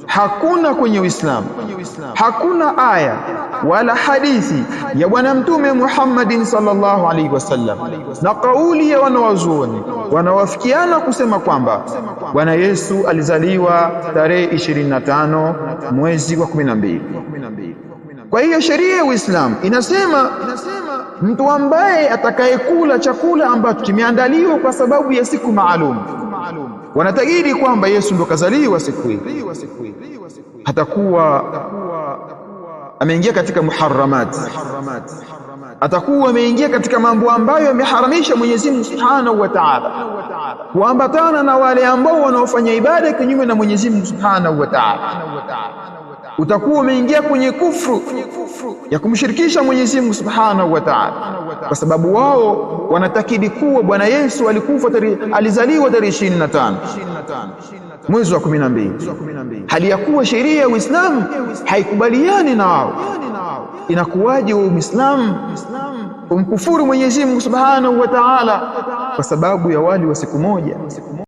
Hakuna kwenye Uislamu, hakuna aya wala hadithi ya Bwana Mtume Muhammadin sallallahu alaihi wasallam na kauli ya wanawazuoni wanawafikiana kusema kwamba Bwana Yesu alizaliwa tarehe 25 mwezi wa 12. Kwa hiyo sheria ya Uislamu inasema mtu ambaye atakayekula chakula ambacho kimeandaliwa kwa sababu ya siku maalum, wanatakidi kwamba Yesu ndo kazaliwa siku hii, atakuwa ameingia katika muharramat, atakuwa ameingia katika mambo ambayo yameharamisha Mwenyezi Mungu Subhanahu wa Ta'ala, kuambatana na wale ambao wanaofanya ibada kinyume na Mwenyezi Mungu Subhanahu wa Ta'ala. Utakuwa umeingia kwenye kufru ya kumshirikisha Mwenyezi Mungu Subhanahu wa Ta'ala, kwa sababu wao wanatakidi kuwa Bwana Yesu alizaliwa tarehe 25 mwezi wa 12, hali ya kuwa sheria ya Uislamu haikubaliani na wao. Inakuwaje wa Muislamu kumkufuru Mwenyezi Mungu Subhanahu wa Ta'ala kwa sababu ya wali wa siku moja?